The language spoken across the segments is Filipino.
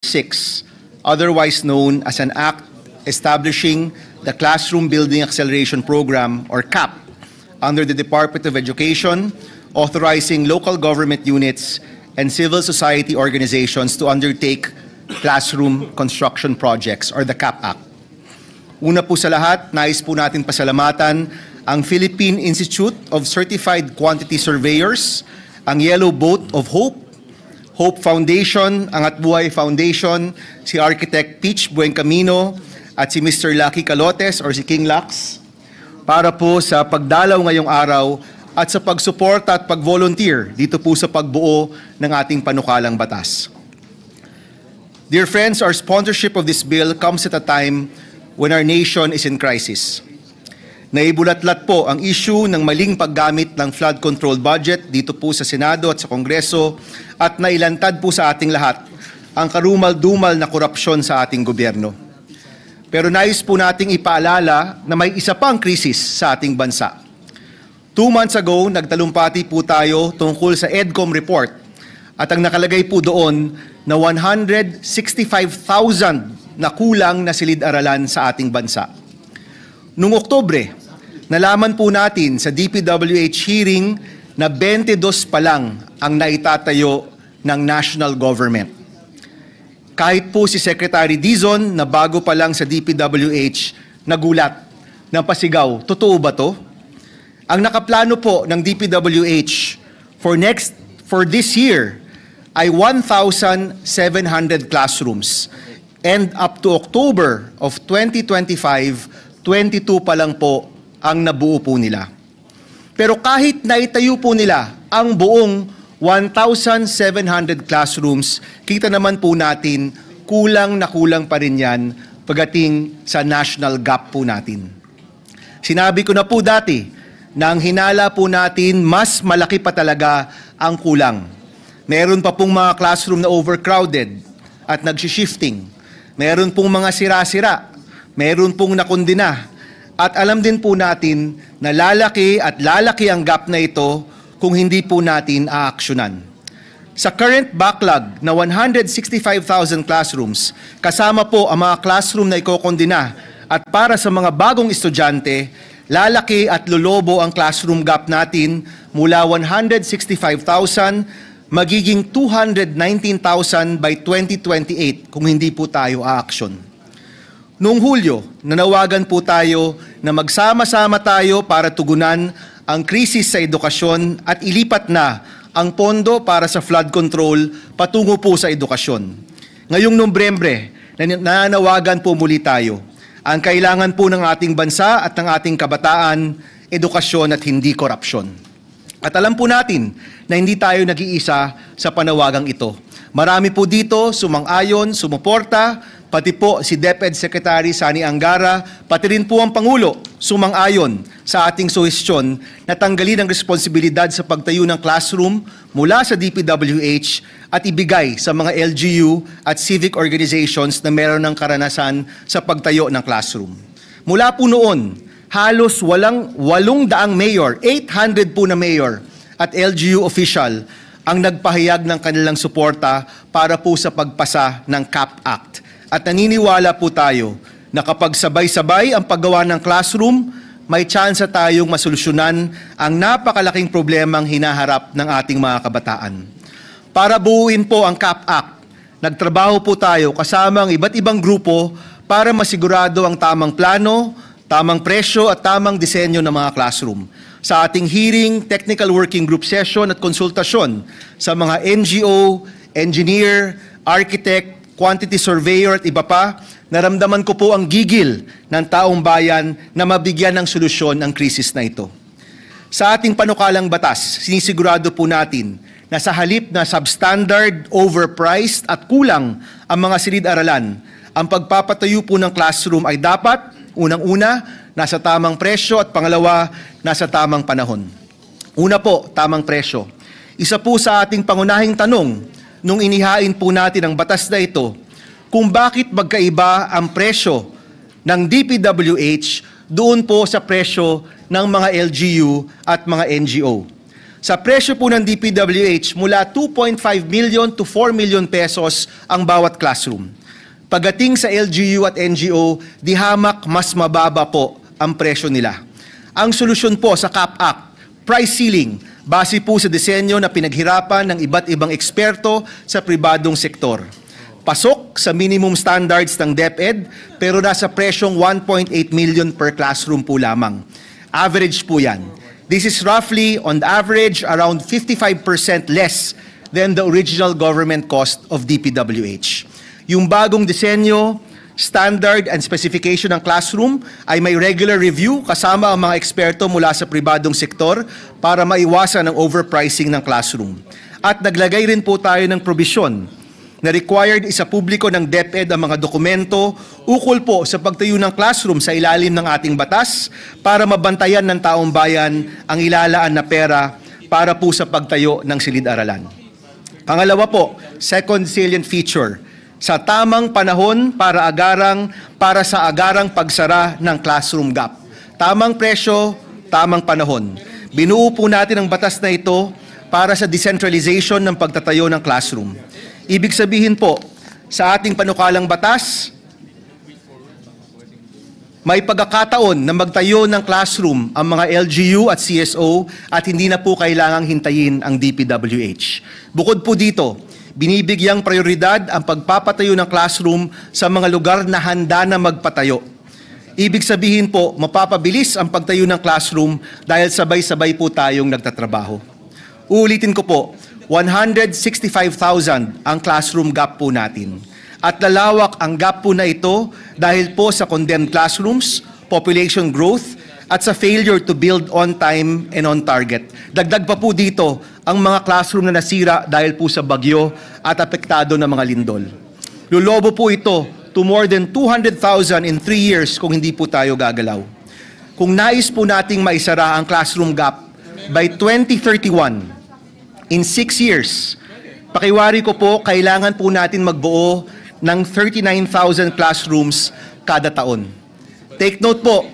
6, otherwise known as an act establishing the Classroom Building Acceleration Program, or CAP, under the Department of Education, authorizing local government units and civil society organizations to undertake classroom construction projects, or the CAP Act. Una po sa lahat, nais po natin pasalamatan ang Philippine Institute of Certified Quantity Surveyors, ang Yellow Boat of Hope, Hope Foundation, ang Atbuhay Foundation, si Architect Peach Buencamino, at si Mr. Lucky Calotes or si King Lux, para po sa pagdalaw ngayong araw at sa pagsuporta at pag-volunteer dito po sa pagbuo ng ating panukalang batas. Dear friends, our sponsorship of this bill comes at a time when our nation is in crisis. Naibulatlat po ang issue ng maling paggamit ng flood control budget dito po sa Senado at sa Kongreso at nailantad po sa ating lahat ang karumal-dumal na korupsyon sa ating gobyerno. Pero nais po nating ipaalala na may isa pang krisis sa ating bansa. 2 months ago, nagtalumpati po tayo tungkol sa EDCOM report at ang nakalagay po doon na 165,000 na kulang na silid-aralan sa ating bansa. Noong Oktubre, nalaman po natin sa DPWH hearing na 22 pa lang ang naitatayo ng national government. Kahit po si Secretary Dizon na bago pa lang sa DPWH, nagulat, napasigaw, totoo ba to? Ang nakaplano po ng DPWH for this year ay 1,700 classrooms. And up to October of 2025, 22 pa lang po ang nabuo po nila. Pero kahit naitayo po nila ang buong 1,700 classrooms, kita naman po natin kulang na kulang pa rin yan pagdating sa national gap po natin. Sinabi ko na po dati na ang hinala po natin mas malaki pa talaga ang kulang. Meron pa pong mga classroom na overcrowded at nag-shifting. Meron pong mga sira-sira. Meron pong nakondena. At alam din po natin na lalaki at lalaki ang gap na ito kung hindi po natin aaksyonan. Sa current backlog na 165,000 classrooms, kasama po ang mga classroom na ikokondena at para sa mga bagong estudyante, lalaki at lolobo ang classroom gap natin mula 165,000 magiging 219,000 by 2028 kung hindi po tayo aaksyon. Noong Hulyo, nanawagan po tayo na magsama-sama tayo para tugunan ang krisis sa edukasyon at ilipat na ang pondo para sa flood control patungo po sa edukasyon. Ngayong Nobyembre, nananawagan po muli tayo. Ang kailangan po ng ating bansa at ng ating kabataan, edukasyon at hindi korupsyon. At alam po natin na hindi tayo nag-iisa sa panawagang ito. Marami po dito sumang-ayon, sumuporta, pati po si DepEd Secretary Sani Angara, pati rin po ang Pangulo sumang-ayon sa ating suhestyon na tanggalin ang responsibilidad sa pagtayo ng classroom mula sa DPWH at ibigay sa mga LGU at civic organizations na meron ng karanasan sa pagtayo ng classroom. Mula po noon, halos 800 mayor, 800 po na mayor at LGU official ang nagpahayag ng kanilang suporta para po sa pagpasa ng CAP Act. At naniniwala po tayo na kapag sabay-sabay ang paggawa ng classroom, may tsansa tayong masolusyonan ang napakalaking problemang hinaharap ng ating mga kabataan. Para buuin po ang CAP Act, nagtrabaho po tayo kasama ang iba't ibang grupo para masigurado ang tamang plano, tamang presyo at tamang disenyo ng mga classroom. Sa ating hearing, technical working group session at konsultasyon sa mga NGO, engineer, architect, quantity surveyor at iba pa, naramdaman ko po ang gigil ng taong bayan na mabigyan ng solusyon ang krisis na ito. Sa ating panukalang batas, sinisigurado po natin na sa halip na substandard, overpriced at kulang ang mga silid-aralan, ang pagpapatayo po ng classroom ay dapat, unang-una, nasa tamang presyo at pangalawa, nasa tamang panahon. Una po, tamang presyo. Isa po sa ating pangunahing tanong nung inihain po natin ang batas na ito, kung bakit magkaiba ang presyo ng DPWH doon po sa presyo ng mga LGU at mga NGO. Sa presyo po ng DPWH, mula 2.5 million to 4 million pesos ang bawat classroom. Pagdating sa LGU at NGO, di hamak mas mababa po ang presyo nila. Ang solusyon po sa CAP Act, price ceiling, base po sa disenyo na pinaghirapan ng iba't ibang eksperto sa pribadong sektor. Pasok sa minimum standards ng DepEd, pero nasa presyong 1.8 million per classroom po lamang. Average po yan. This is roughly, on average, around 55% less than the original government cost of DPWH. Yung bagong disenyo, standard and specification ng classroom ay may regular review kasama ang mga eksperto mula sa pribadong sektor para maiwasan ang overpricing ng classroom. At naglagay rin po tayo ng probisyon na required isa publiko ng DepEd ang mga dokumento ukol po sa pagtayo ng classroom sa ilalim ng ating batas para mabantayan ng taong bayan ang ilalaan na pera para po sa pagtayo ng silid-aralan. Pangalawa po, second salient feature, sa tamang panahon para sa agarang pagsara ng classroom gap. Tamang presyo, tamang panahon. Binuo po natin ang batas na ito para sa decentralization ng pagtatayo ng classroom. Ibig sabihin po, sa ating panukalang batas, may pagkakataon na magtayo ng classroom ang mga LGU at CSO at hindi na po kailangang hintayin ang DPWH. Bukod po dito, binibigyang prioridad ang pagpapatayo ng classroom sa mga lugar na handa na magpatayo. Ibig sabihin po, mapapabilis ang pagtayo ng classroom dahil sabay-sabay po tayong nagtatrabaho. Uulitin ko po, 165,000 ang classroom gap po natin. At lalawak ang gap po na ito dahil po sa condemned classrooms, population growth, at sa failure to build on time and on target. Dagdag pa po dito ang mga classroom na nasira dahil po sa bagyo at apektado ng mga lindol. Lulobo po ito to more than 200,000 in 3 years kung hindi po tayo gagalaw. Kung nais po nating maisara ang classroom gap by 2031, in 6 years, pakiwari ko po, kailangan po natin magbuo ng 39,000 classrooms kada taon. Take note po,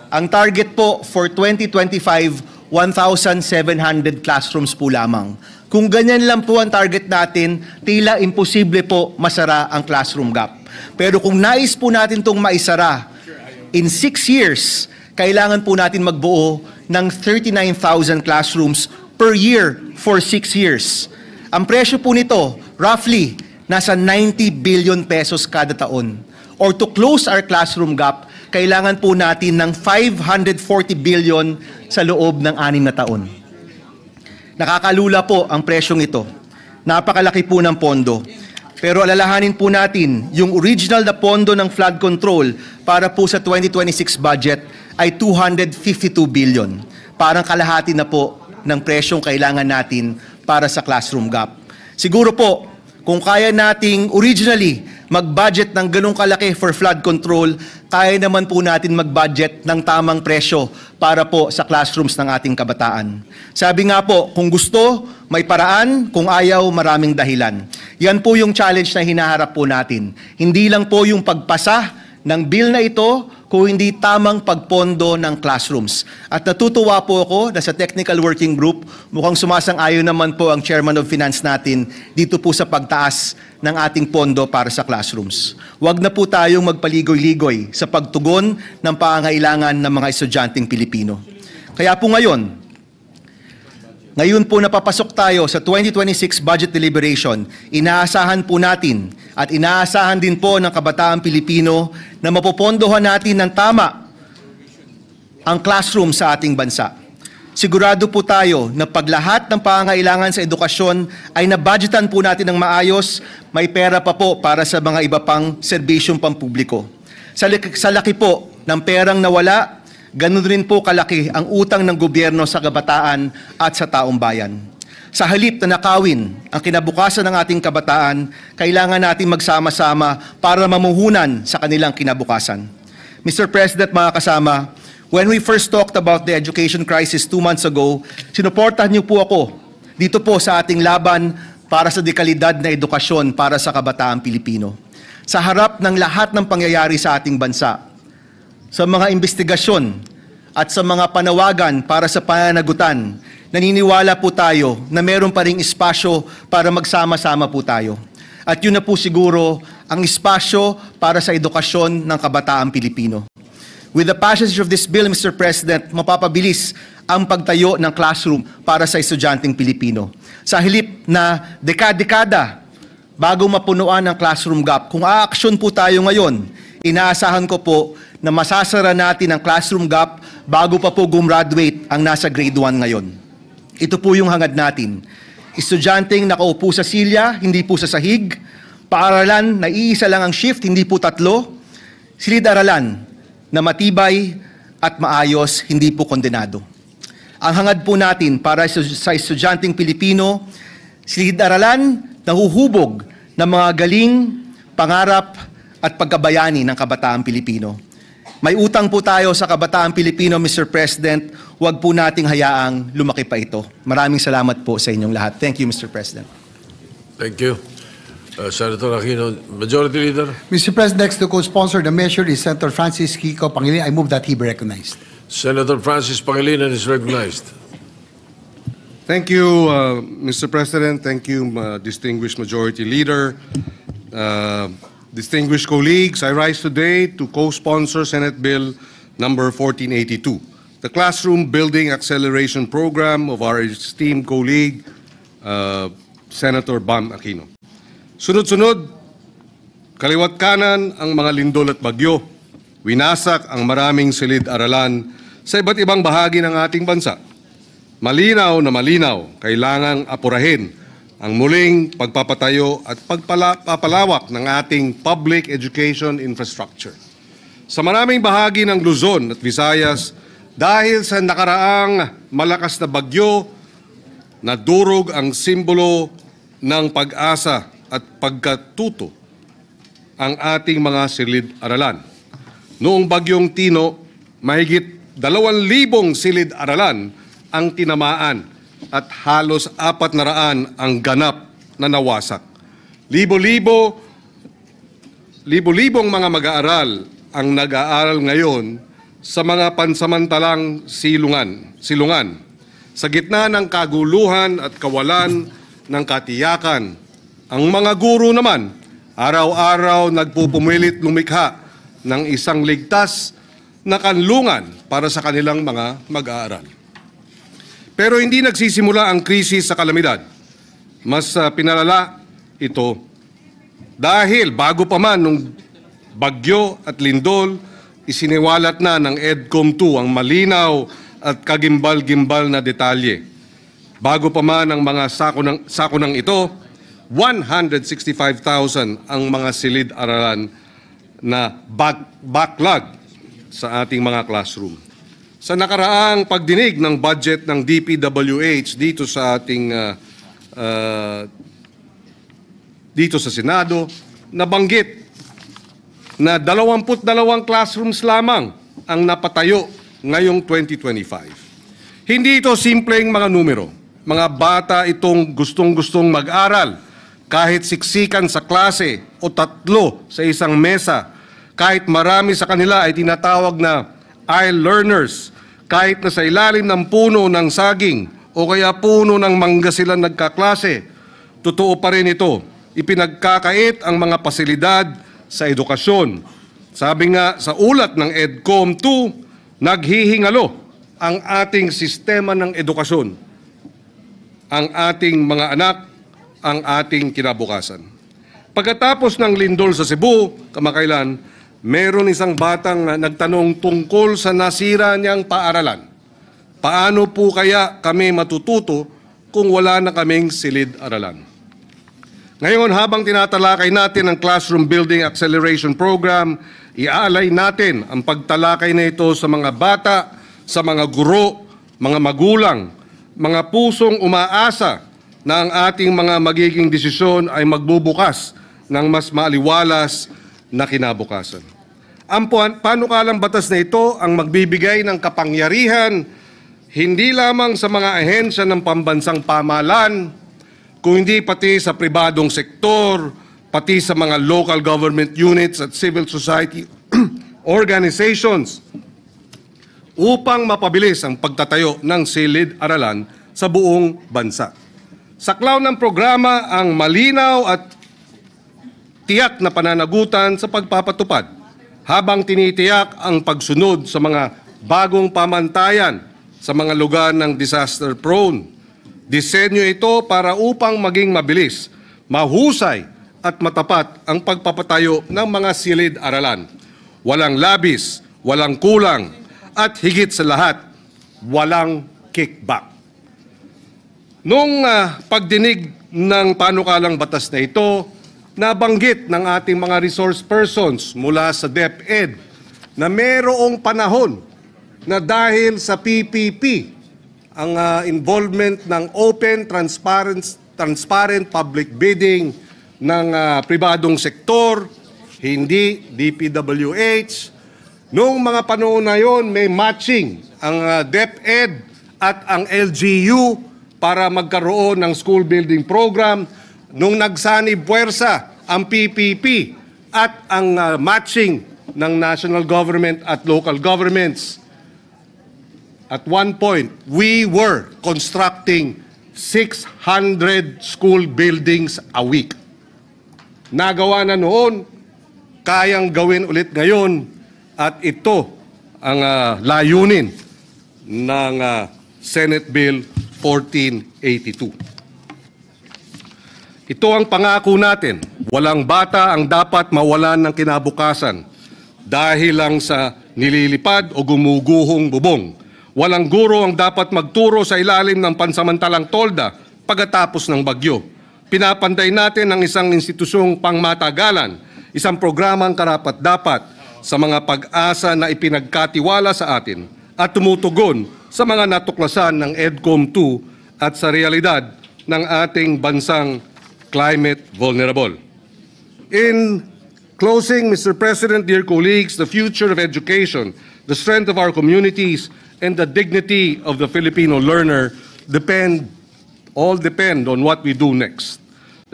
ang target po for 2025, 1,700 classrooms po lamang. Kung ganyan lang po ang target natin, tila imposible po masara ang classroom gap. Pero kung nais po natin itong maisara, in 6 years, kailangan po natin magbuo ng 39,000 classrooms per year for 6 years. Ang presyo po nito, roughly, nasa 90 billion pesos kada taon. Or to close our classroom gap, kailangan po natin ng 540 billion sa loob ng 6 na taon. Nakakalula po ang presyong ito. Napakalaki po ng pondo. Pero alalahanin po natin, yung original na pondo ng flood control para po sa 2026 budget ay 252 billion. Parang kalahati na po ng presyong kailangan natin para sa classroom gap. Siguro po, kung kaya nating originally mag-budget ng ganong kalaki for flood control, kaya naman po natin mag-budget ng tamang presyo para po sa classrooms ng ating kabataan. Sabi nga po, kung gusto, may paraan, kung ayaw, maraming dahilan. Yan po yung challenge na hinaharap po natin. Hindi lang po yung pagpasa ng bill na ito, kung hindi tamang pagpondo ng classrooms. At natutuwa po ako na sa technical working group, mukhang sumasang-ayon naman po ang chairman of finance natin dito po sa pagtaas ng ating pondo para sa classrooms. Huwag na po tayong magpaligoy-ligoy sa pagtugon ng pangangailangan ng mga estudyanteng Pilipino. Kaya po ngayon po napapasok tayo sa 2026 budget deliberation, inaasahan po natin at inaasahan din po ng kabataang Pilipino na mapopondohan natin ng tama ang classroom sa ating bansa. Sigurado po tayo na pag lahat ng pangangailangan sa edukasyon ay nabudgetan po natin ng maayos, may pera pa po para sa mga iba pang serbisyong pampubliko. Sa laki po ng perang nawala, ganun rin po kalaki ang utang ng gobyerno sa kabataan at sa taong bayan. Sa halip na nakawin ang kinabukasan ng ating kabataan, kailangan natin magsama-sama para mamuhunan sa kanilang kinabukasan. Mr. President, mga kasama, when we first talked about the education crisis 2 months ago, sinuportahan niyo po ako dito po sa ating laban para sa dekalidad na edukasyon para sa kabataang Pilipino. Sa harap ng lahat ng pangyayari sa ating bansa, sa mga investigasyon at sa mga panawagan para sa pananagutan, naniniwala po tayo na meron pa ring espasyo para magsama-sama po tayo. At yun na po siguro ang espasyo para sa edukasyon ng kabataang Pilipino. With the passage of this bill, Mr. President, mapapabilis ang pagtayo ng classroom para sa estudyanteng Pilipino. Sa halip na dekada-dekada bago mapunuan ang classroom gap, kung aaksyon po tayo ngayon, inaasahan ko po na masasara natin ang classroom gap bago pa po gumraduate ang nasa grade 1 ngayon. Ito po yung hangad natin. Estudyanteng nakaupo sa silya, hindi po sa sahig. Paaralan na iisa lang ang shift, hindi po tatlo. Silid-aralan na matibay at maayos, hindi po kondenado. Ang hangad po natin para sa estudyanteng Pilipino, silid-aralan na huhubog ng mga galing, pangarap at pagkabayani ng kabataang Pilipino. May utang po tayo sa kabataang Pilipino, Mr. President. Huwag po nating hayaang lumaki pa ito. Maraming salamat po sa inyong lahat. Thank you, Mr. President. Thank you. Senator Aquino, Majority Leader. Mr. President, next to co-sponsor the measure is Senator Francis Kiko Pangilinan. I move that he be recognized. Senator Francis Pangilinan is recognized. Thank you, Mr. President. Thank you, distinguished Majority Leader. Distinguished colleagues, I rise today to co-sponsor Senate Bill number 1482, the Classroom Building Acceleration Program of our esteemed colleague, Senator Bam Aquino. Sunod-sunod, kaliwat kanan ang mga lindol at bagyo. Winasak ang maraming silid-aralan sa iba't ibang bahagi ng ating bansa. Malinaw na malinaw, kailangang apurahin ang muling pagpapatayo at pagpapalawak ng ating public education infrastructure. Sa maraming bahagi ng Luzon at Visayas, dahil sa nakaraang malakas na bagyo, nadurog ang simbolo ng pag-asa at pagkatuto ang ating mga silid-aralan. Noong bagyong Tino, mahigit 2,000 silid-aralan ang tinamaan at halos 400 ang ganap na nawasak. Libo-libong mga mag-aaral ang nag-aaral ngayon sa mga pansamantalang silungan. Sa gitna ng kaguluhan at kawalan ng katiyakan, ang mga guro naman, araw-araw nagpupumilit lumikha ng isang ligtas na kanlungan para sa kanilang mga mag-aaral. Pero hindi nagsisimula ang krisis sa kalamidad. Mas pinalala ito dahil bago pa man nung bagyo at lindol, isiniwalat na ng EDCOM2 ang malinaw at kagimbal-gimbal na detalye. Bago pa man ang mga sakunang ito, 165,000 ang mga silid-aralan na backlog sa ating mga classroom. Sa nakaraang pagdinig ng budget ng DPWH dito sa ating dito sa Senado, nabanggit na 22 classrooms lamang ang napatayo ngayong 2025. Hindi ito simpleng mga numero. Mga bata itong gustong-gustong mag-aral, kahit siksikan sa klase o 3 sa isang mesa, kahit marami sa kanila ay tinatawag na I-learners, kahit na sa ilalim ng puno ng saging o kaya puno ng mangga sila nagkaklase, totoo pa rin ito. Ipinagkakait ang mga pasilidad sa edukasyon. Sabi nga sa ulat ng EDCOM2, naghihingalo ang ating sistema ng edukasyon, ang ating mga anak, ang ating kinabukasan. Pagkatapos ng lindol sa Cebu, kamakailan, meron isang batang nagtanong tungkol sa nasira niyang paaralan. Paano po kaya kami matututo kung wala na kaming silid-aralan? Ngayon, habang tinatalakay natin ang Classroom Building Acceleration Program, iaalay natin ang pagtalakay na ito sa mga bata, sa mga guro, mga magulang, mga pusong umaasa na ang ating mga magiging desisyon ay magbubukas ng mas maaliwalas na kinabukasan. Ang panukalang batas na ito ang magbibigay ng kapangyarihan hindi lamang sa mga ahensya ng pambansang pamahalaan, kundi pati sa pribadong sektor, pati sa mga local government units at civil society organizations upang mapabilis ang pagtatayo ng silid-aralan sa buong bansa. Saklaw ng programa ang malinaw at tiyak na pananagutan sa pagpapatupad habang tinitiyak ang pagsunod sa mga bagong pamantayan sa mga lugar ng disaster prone. Disenyo ito para upang maging mabilis, mahusay at matapat ang pagpapatayo ng mga silid-aralan. Walang labis, walang kulang, at higit sa lahat, walang kickback. Noong pagdinig ng panukalang batas na ito, nabanggit ng ating mga resource persons mula sa DepEd na mayroong panahon na dahil sa PPP, ang involvement ng open, transparent public bidding ng pribadong sektor, hindi DPWH. Noong mga panahon na yon, may matching ang DepEd at ang LGU para magkaroon ng school building program. Nung nagsanib puwersa ang PPP at ang matching ng national government at local governments, at one point, we were constructing 600 school buildings a week. Nagawa na noon, kayang gawin ulit ngayon, at ito ang layunin ng Senate Bill 1482. Ito ang pangako natin. Walang bata ang dapat mawalan ng kinabukasan dahil lang sa nililipad o gumuguhong bubong. Walang guro ang dapat magturo sa ilalim ng pansamantalang tolda pagkatapos ng bagyo. Pinapantay natin ang isang institusyong pangmatagalan, isang programang karapat-dapat sa mga pag-asa na ipinagkatiwala sa atin at tumutugon sa mga natuklasan ng EDCOM 2 at sa realidad ng ating bansang climate vulnerable. In closing, Mr. President, dear colleagues, the future of education, the strength of our communities, and the dignity of the Filipino learner all depend on what we do next.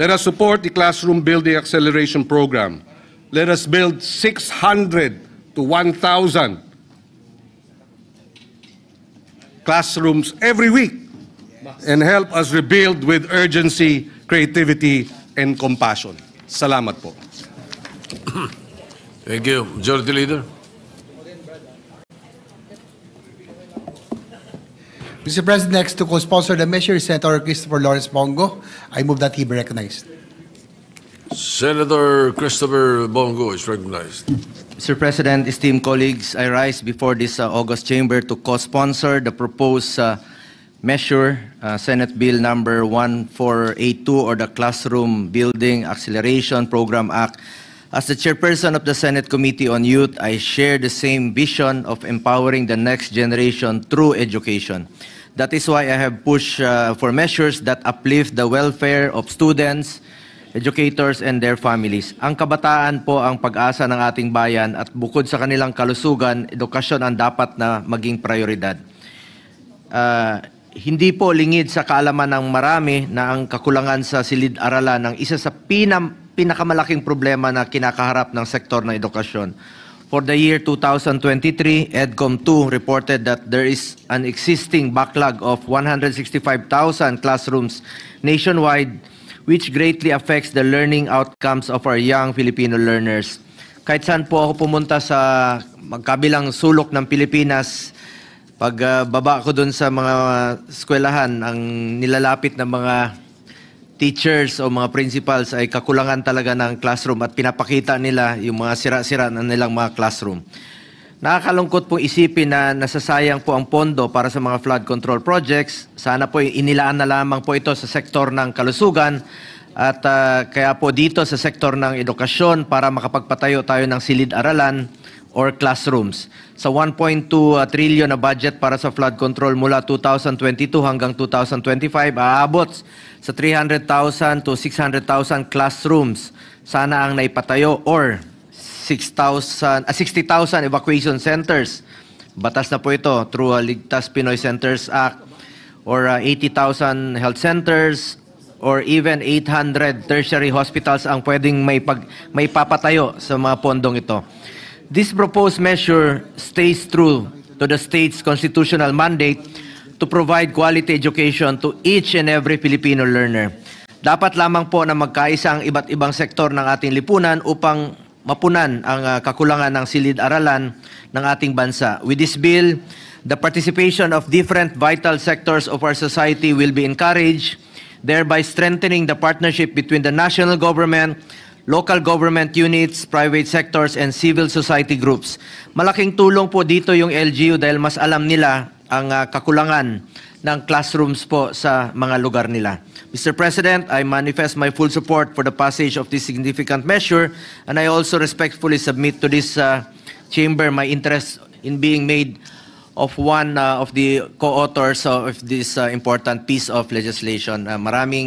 Let us support the Classroom Building Acceleration Program. Let us build 600 to 1,000 classrooms every week and help us rebuild with urgency, creativity, and compassion. Salamat po. Thank you. Majority Leader. Mr. President, next to co-sponsor the measure is Senator Christopher Lawrence Bongo. I move that he be recognized. Senator Christopher Bongo is recognized. Mr. President, esteemed colleagues, I rise before this August chamber to co-sponsor the proposed measure, Senate Bill number 1482, or the Classroom Building Acceleration Program Act. As the chairperson of the Senate Committee on Youth, I share the same vision of empowering the next generation through education. That is why I have pushed for measures that uplift the welfare of students, educators, and their families. Ang kabataan po ang pag-asa ng ating bayan at bukod sa kanilang kalusugan, edukasyon ang dapat na maging prioridad. Hindi po lingid sa kaalaman ng marami na ang kakulangan sa silid-aralan ang isa sa pinakamalaking problema na kinakaharap ng sektor ng edukasyon. For the year 2023, EDCOM 2 reported that there is an existing backlog of 165,000 classrooms nationwide, which greatly affects the learning outcomes of our young Filipino learners. Kahit saan po ako pumunta sa magkabilang sulok ng Pilipinas, pag baba ko doon sa mga eskwelahan, ang nilalapit ng mga teachers o mga principals ay kakulangan talaga ng classroom at pinapakita nila yung mga sira-sira na nilang mga classroom. Nakakalungkot pong isipin na nasasayang po ang pondo para sa mga flood control projects. Sana po inilaan na lamang po ito sa sektor ng kalusugan at kaya po dito sa sektor ng edukasyon para makapagpatayo tayo ng silid-aralan or classrooms. Sa 1.2 trillion na budget para sa flood control mula 2022 hanggang 2025, aabot sa 300,000 to 600,000 classrooms. Sana ang naipatayo or 60,000 evacuation centers. Batas na po ito through Ligtas Pinoy Centers Act, or 80,000 health centers, or even 800 tertiary hospitals ang pwedeng may papatayo sa mga pondong ito. This proposed measure stays true to the state's constitutional mandate to provide quality education to each and every Filipino learner. Dapat lamang po na magkaisa ang iba't ibang sektor ng ating lipunan upang mapunan ang kakulangan ng silid-aralan ng ating bansa. With this bill, the participation of different vital sectors of our society will be encouraged, thereby strengthening the partnership between the national government, local government units, private sectors, and civil society groups. Malaking tulong po dito yung LGU dahil mas alam nila ang kakulangan ng classrooms po sa mga lugar nila. Mr. President, I manifest my full support for the passage of this significant measure, and I also respectfully submit to this chamber my interest in being made of one of the co-authors of this important piece of legislation. Maraming